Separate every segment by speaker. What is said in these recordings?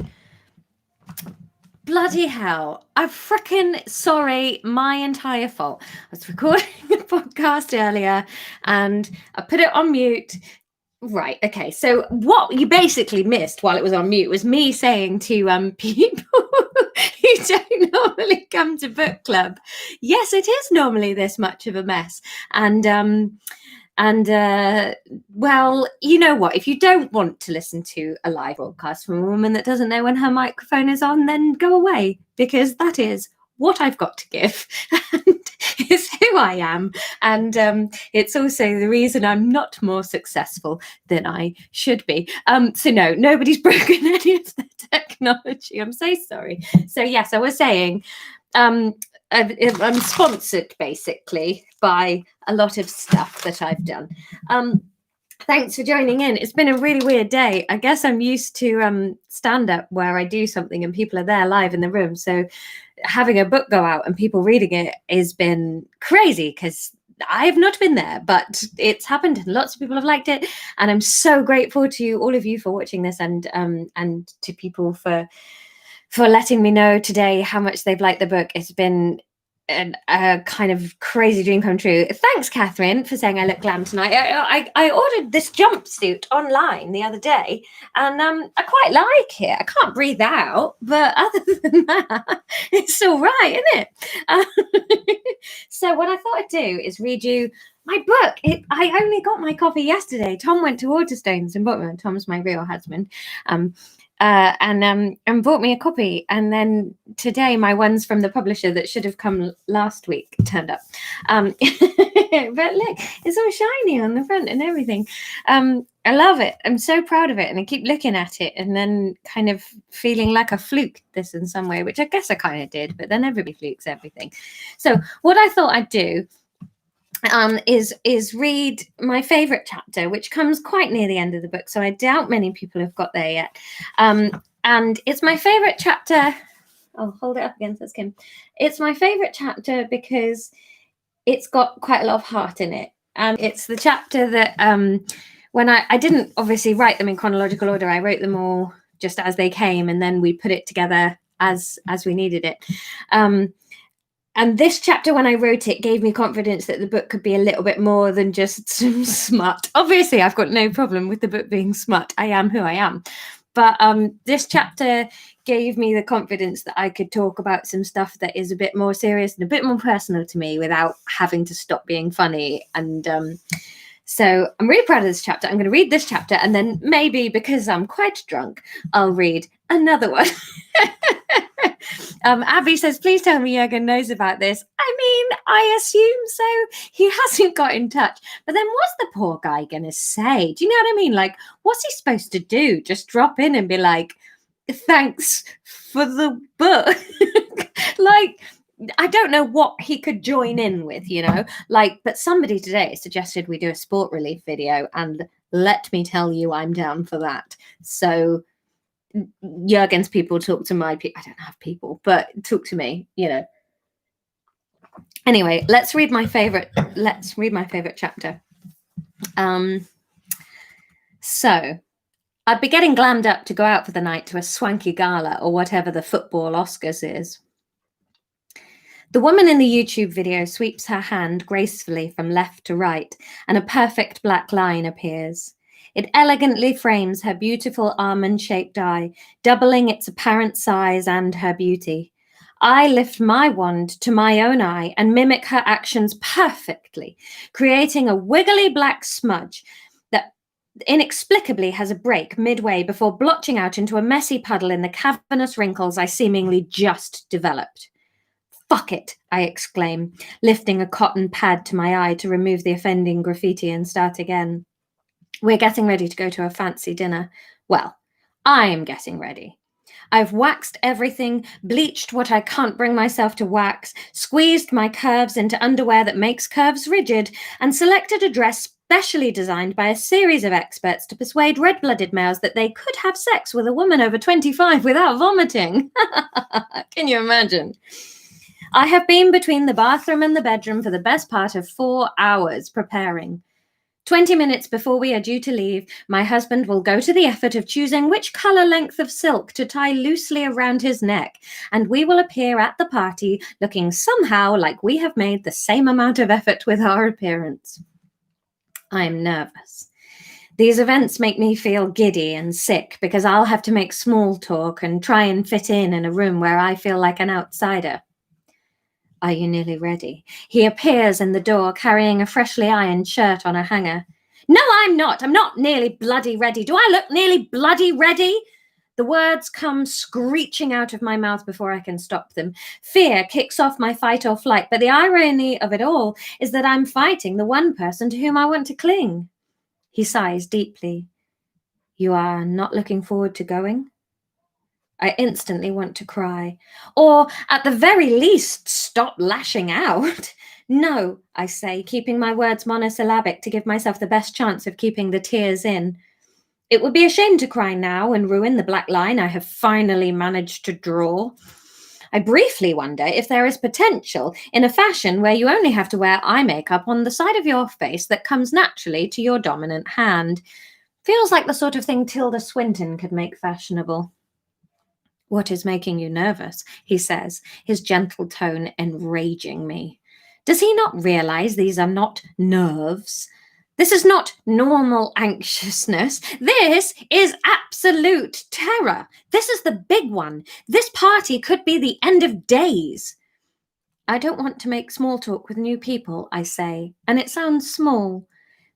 Speaker 1: mute. Bloody hell. I'm freaking sorry. My entire fault. I was recording a podcast earlier and I put it on mute. Right. Okay. So what you basically missed while it was on mute was me saying to people who don't normally come to book club, yes, it is normally this much of a mess. Well, you know what? If you don't want to listen to a live broadcast from a woman that doesn't know when her microphone is on, then go away, because that is what I've got to give. And it's who I am. And it's also the reason I'm not more successful than I should be. So no, nobody's broken any of the technology. I'm so sorry. So yes, I was saying, I'm sponsored basically by a lot of stuff that I've done. Thanks for joining in. It's been a really weird day. I guess I'm used to stand-up where I do something and people are there live in the room. So having a book go out and people reading it has been crazy because I've not been there, but it's happened and lots of people have liked it. And I'm so grateful to all of you for watching this and to people for letting me know today how much they've liked the book. It's been a kind of crazy dream come true. Thanks, Catherine, for saying I look glam tonight. I ordered this jumpsuit online the other day, and I quite like it. I can't breathe out, but other than that, it's all right, isn't it? So what I thought I'd do is read you my book. I only got my copy yesterday. Tom went to Waterstones and bought me one. Tom's my real husband. And bought me a copy, and then today my ones from the publisher that should have come last week turned up. But look, it's all shiny on the front and everything. I love it. I'm so proud of it, and I keep looking at it and then kind of feeling like I fluked this in some way, which I guess I kind of did, but then everybody flukes everything. So what I thought I'd do is read my favorite chapter, which comes quite near the end of the book, so I doubt many people have got there yet. And it's my favorite chapter. I'll hold it up against this, Kim. It's my favorite chapter because it's got quite a lot of heart in it, and it's the chapter that when I didn't obviously write them in chronological order. I wrote them all just as they came, and then we put it together as we needed it. And this chapter, when I wrote it, gave me confidence that the book could be a little bit more than just some smut. Obviously, I've got no problem with the book being smut. I am who I am. But this chapter gave me the confidence that I could talk about some stuff that is a bit more serious and a bit more personal to me without having to stop being funny. And so I'm really proud of this chapter. I'm going to read this chapter, and then maybe, because I'm quite drunk, I'll read another one. Abby says, please tell me Jürgen knows about this. I mean, I assume so. He hasn't got in touch. But then what's the poor guy going to say? Do you know what I mean? Like, what's he supposed to do? Just drop in and be like, thanks for the book. Like, I don't know what he could join in with, you know, like, but somebody today suggested we do a sport relief video, and let me tell you, I'm down for that. So Jürgen's people talk to my people. I don't have people, but talk to me, you know. Anyway, let's read my favorite chapter. So I'd be getting glammed up to go out for the night to a swanky gala or whatever the football Oscars is. The woman in the YouTube video sweeps her hand gracefully from left to right, and a perfect black line appears. It elegantly frames her beautiful almond-shaped eye, doubling its apparent size and her beauty. I lift my wand to my own eye and mimic her actions perfectly, creating a wiggly black smudge that inexplicably has a break midway before blotching out into a messy puddle in the cavernous wrinkles I seemingly just developed. Fuck it, I exclaim, lifting a cotton pad to my eye to remove the offending graffiti and start again. We're getting ready to go to a fancy dinner. Well, I'm getting ready. I've waxed everything, bleached what I can't bring myself to wax, squeezed my curves into underwear that makes curves rigid, and selected a dress specially designed by a series of experts to persuade red-blooded males that they could have sex with a woman over 25 without vomiting. Can you imagine? I have been between the bathroom and the bedroom for the best part of 4 hours preparing. 20 minutes before we are due to leave, my husband will go to the effort of choosing which colour length of silk to tie loosely around his neck, and we will appear at the party looking somehow like we have made the same amount of effort with our appearance. I am nervous. These events make me feel giddy and sick because I'll have to make small talk and try and fit in a room where I feel like an outsider. Are you nearly ready? He appears in the door carrying a freshly ironed shirt on a hanger. No, I'm not. I'm not nearly bloody ready. Do I look nearly bloody ready? The words come screeching out of my mouth before I can stop them. Fear kicks off my fight or flight, but the irony of it all is that I'm fighting the one person to whom I want to cling. He sighs deeply. You are not looking forward to going? I instantly want to cry. Or, at the very least, stop lashing out. No, I say, keeping my words monosyllabic to give myself the best chance of keeping the tears in. It would be a shame to cry now and ruin the black line I have finally managed to draw. I briefly wonder if there is potential in a fashion where you only have to wear eye makeup on the side of your face that comes naturally to your dominant hand. Feels like the sort of thing Tilda Swinton could make fashionable. What is making you nervous? He says, his gentle tone enraging me. Does he not realize these are not nerves? This is not normal anxiousness. This is absolute terror. This is the big one. This party could be the end of days. I don't want to make small talk with new people, I say, and it sounds small.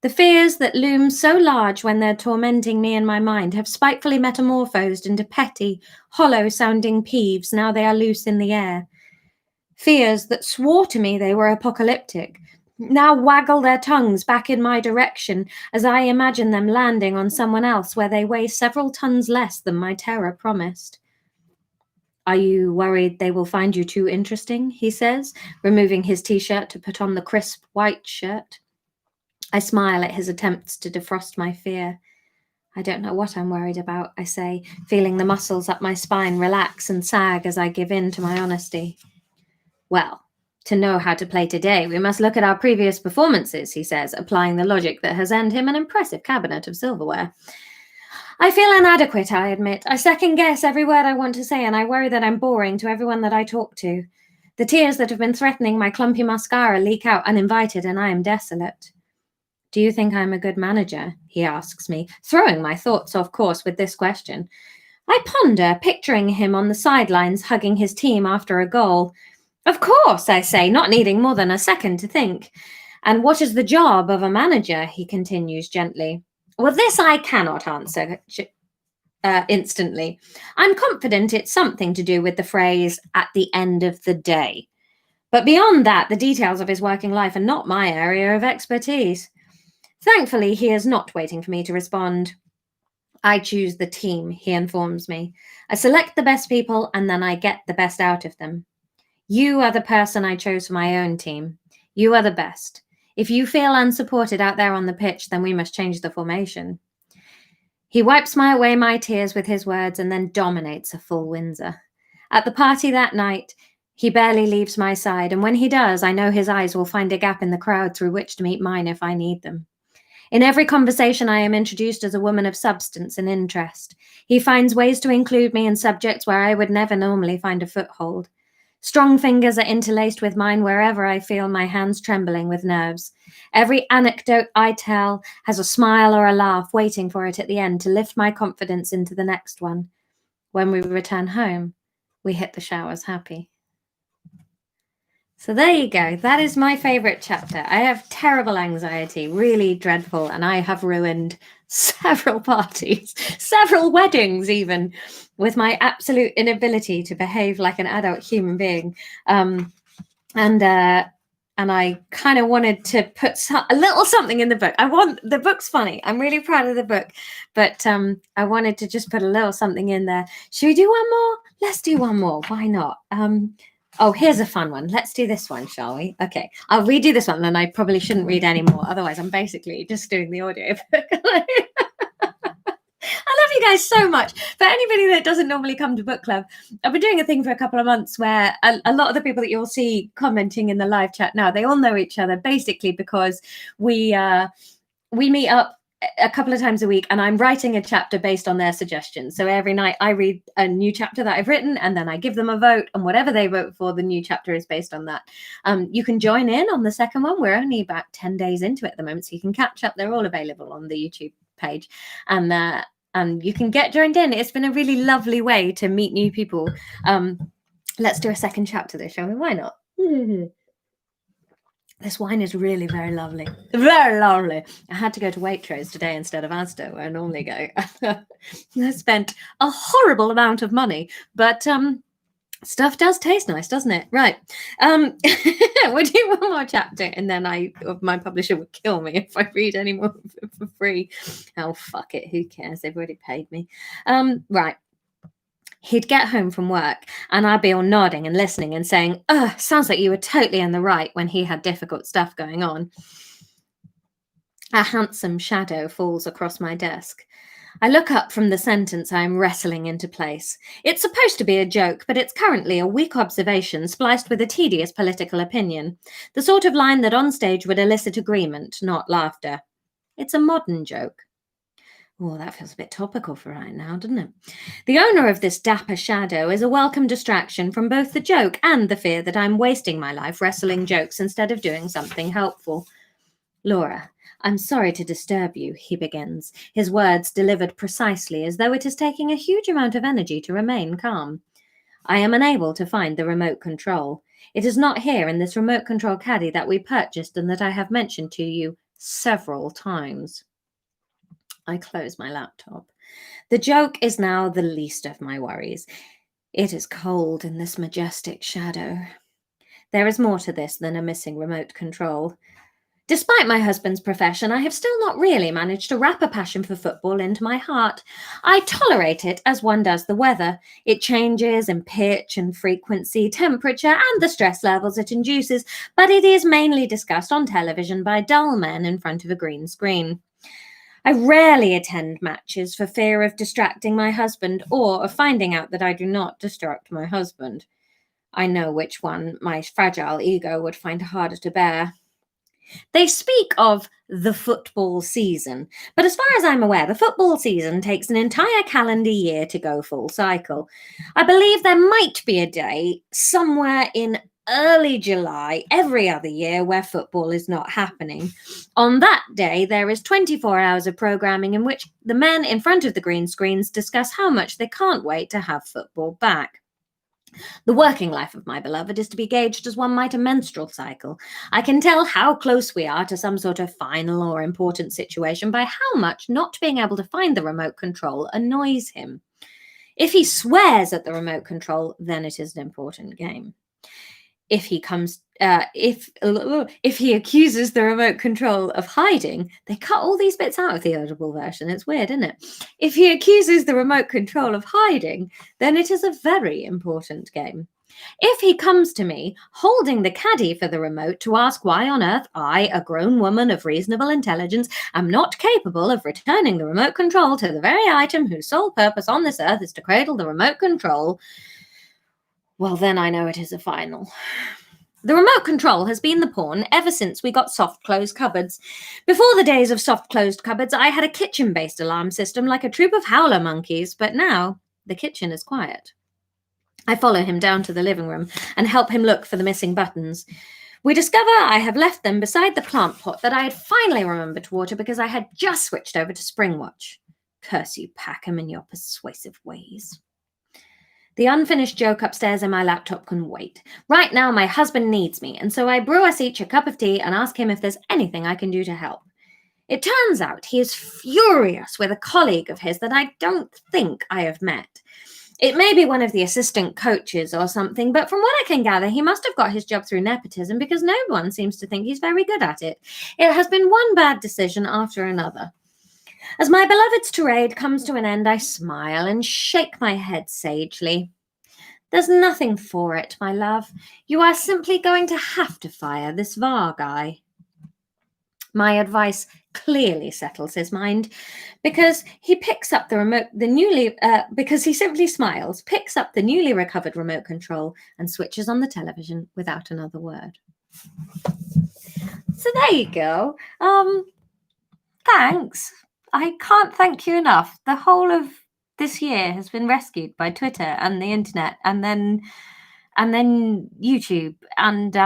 Speaker 1: The fears that loom so large when they're tormenting me in my mind have spitefully metamorphosed into petty, hollow-sounding peeves now they are loose in the air. Fears that swore to me they were apocalyptic now waggle their tongues back in my direction as I imagine them landing on someone else where they weigh several tons less than my terror promised. Are you worried they will find you too interesting? He says, removing his t-shirt to put on the crisp white shirt. I smile at his attempts to defrost my fear. I don't know what I'm worried about, I say, feeling the muscles up my spine relax and sag as I give in to my honesty. Well, to know how to play today, we must look at our previous performances, he says, applying the logic that has earned him an impressive cabinet of silverware. I feel inadequate, I admit. I second-guess every word I want to say, and I worry that I'm boring to everyone that I talk to. The tears that have been threatening my clumpy mascara leak out uninvited, and I am desolate. Do you think I'm a good manager? He asks me, throwing my thoughts off course with this question. I ponder, picturing him on the sidelines hugging his team after a goal. Of course, I say, not needing more than a second to think. And what is the job of a manager? He continues gently. Well, this I cannot answer instantly. I'm confident it's something to do with the phrase, at the end of the day. But beyond that, the details of his working life are not my area of expertise. Thankfully, he is not waiting for me to respond. I choose the team, he informs me. I select the best people, and then I get the best out of them. You are the person I chose for my own team. You are the best. If you feel unsupported out there on the pitch, then we must change the formation. He wipes away my tears with his words and then dominates a full Windsor. At the party that night, he barely leaves my side, and when he does, I know his eyes will find a gap in the crowd through which to meet mine if I need them. In every conversation, I am introduced as a woman of substance and interest. He finds ways to include me in subjects where I would never normally find a foothold. Strong fingers are interlaced with mine wherever I feel my hands trembling with nerves. Every anecdote I tell has a smile or a laugh waiting for it at the end to lift my confidence into the next one. When we return home, we hit the showers happy. So there you go. That is my favorite chapter. I have terrible anxiety, really dreadful, and I have ruined several parties, several weddings even, with my absolute inability to behave like an adult human being. And I kind of wanted to put a little something in the book. The book's funny. I'm really proud of the book, but I wanted to just put a little something in there. Should we do one more? Let's do one more. Why not? Oh, here's a fun one. Let's do this one, shall we? Okay, I'll redo this one, and I probably shouldn't read any more. Otherwise, I'm basically just doing the audio book. I love you guys so much. For anybody that doesn't normally come to book club, I've been doing a thing for a couple of months where a lot of the people that you'll see commenting in the live chat now, they all know each other basically because we we meet up a couple of times a week, and I'm writing a chapter based on their suggestions. So every night I read a new chapter that I've written, and then I give them a vote, and whatever they vote for, the new chapter is based on that. You can join in on the second one. We're only about 10 days into it at the moment, so you can catch up. They're all available on the YouTube page, and you can get joined in. It's been a really lovely way to meet new people. Let's do a second chapter though, shall we? Why not? This wine is really very lovely. Very lovely. I had to go to Waitrose today instead of Asda, where I normally go. I spent a horrible amount of money, but stuff does taste nice, doesn't it? Right. We'll do one more chapter, and then my publisher would kill me if I read any more for free. Oh, fuck it. Who cares? They've already paid me. Right. He'd get home from work, and I'd be all nodding and listening and saying, sounds like you were totally in the right, when he had difficult stuff going on. A handsome shadow falls across my desk. I look up from the sentence I am wrestling into place. It's supposed to be a joke, but it's currently a weak observation spliced with a tedious political opinion. The sort of line that on stage would elicit agreement, not laughter. It's a modern joke. Oh, that feels a bit topical for right now, doesn't it? The owner of this dapper shadow is a welcome distraction from both the joke and the fear that I'm wasting my life wrestling jokes instead of doing something helpful. Laura, I'm sorry to disturb you, he begins, his words delivered precisely as though it is taking a huge amount of energy to remain calm. I am unable to find the remote control. It is not here in this remote control caddy that we purchased and that I have mentioned to you several times. I close my laptop. The joke is now the least of my worries. It is cold in this majestic shadow. There is more to this than a missing remote control. Despite my husband's profession, I have still not really managed to wrap a passion for football into my heart. I tolerate it as one does the weather. It changes in pitch and frequency, temperature, and the stress levels it induces, but it is mainly discussed on television by dull men in front of a green screen. I rarely attend matches for fear of distracting my husband or of finding out that I do not distract my husband. I know which one my fragile ego would find harder to bear. They speak of the football season, but as far as I'm aware, the football season takes an entire calendar year to go full cycle. I believe there might be a day somewhere in early July every other year where football is not happening. On that day, there is 24 hours of programming in which the men in front of the green screens discuss how much they can't wait to have football back. The working life of my beloved is to be gauged as one might a menstrual cycle. I can tell how close we are to some sort of final or important situation by how much not being able to find the remote control annoys him. If he swears at the remote control, then it is an important game. If he accuses the remote control of hiding, they cut all these bits out of the audible version. It's weird, isn't it? If he accuses the remote control of hiding, then it is a very important game. If he comes to me holding the caddy for the remote to ask why on earth I, a grown woman of reasonable intelligence, am not capable of returning the remote control to the very item whose sole purpose on this earth is to cradle the remote control, well, then I know it is a final. The remote control has been the pawn ever since we got soft closed cupboards. Before the days of soft closed cupboards, I had a kitchen-based alarm system like a troop of howler monkeys, but now the kitchen is quiet. I follow him down to the living room and help him look for the missing buttons. We discover I have left them beside the plant pot that I had finally remembered to water because I had just switched over to Springwatch. Curse you, Packham, and your persuasive ways. The unfinished joke upstairs in my laptop can wait. Right now, my husband needs me, and so I brew us each a cup of tea and ask him if there's anything I can do to help. It turns out he is furious with a colleague of his that I don't think I have met. It may be one of the assistant coaches or something, but from what I can gather, he must have got his job through nepotism because no one seems to think he's very good at it. It has been one bad decision after another. As my beloved's tirade comes to an end, I smile and shake my head sagely. There's nothing for it, my love. You are simply going to have to fire this VAR guy. My advice clearly settles his mind because he picks up the remote, because he simply smiles, picks up the newly recovered remote control and switches on the television without another word. So there you go. thanks. I can't thank you enough. The whole of this year has been rescued by Twitter and the internet, and then YouTube, and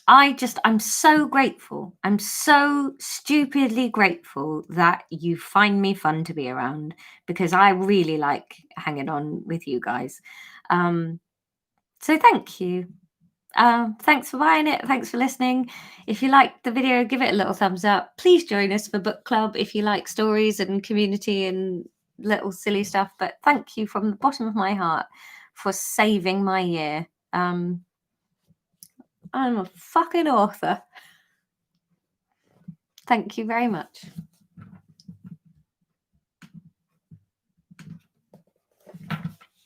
Speaker 1: I'm so grateful. I'm so stupidly grateful that you find me fun to be around, because I really like hanging on with you guys. So thank you. Thanks for buying it. Thanks for listening. If you liked the video, give it a little thumbs up. Please join us for book club if you like stories and community and little silly stuff. But thank you from the bottom of my heart for saving my year. I'm a fucking author. Thank you very much.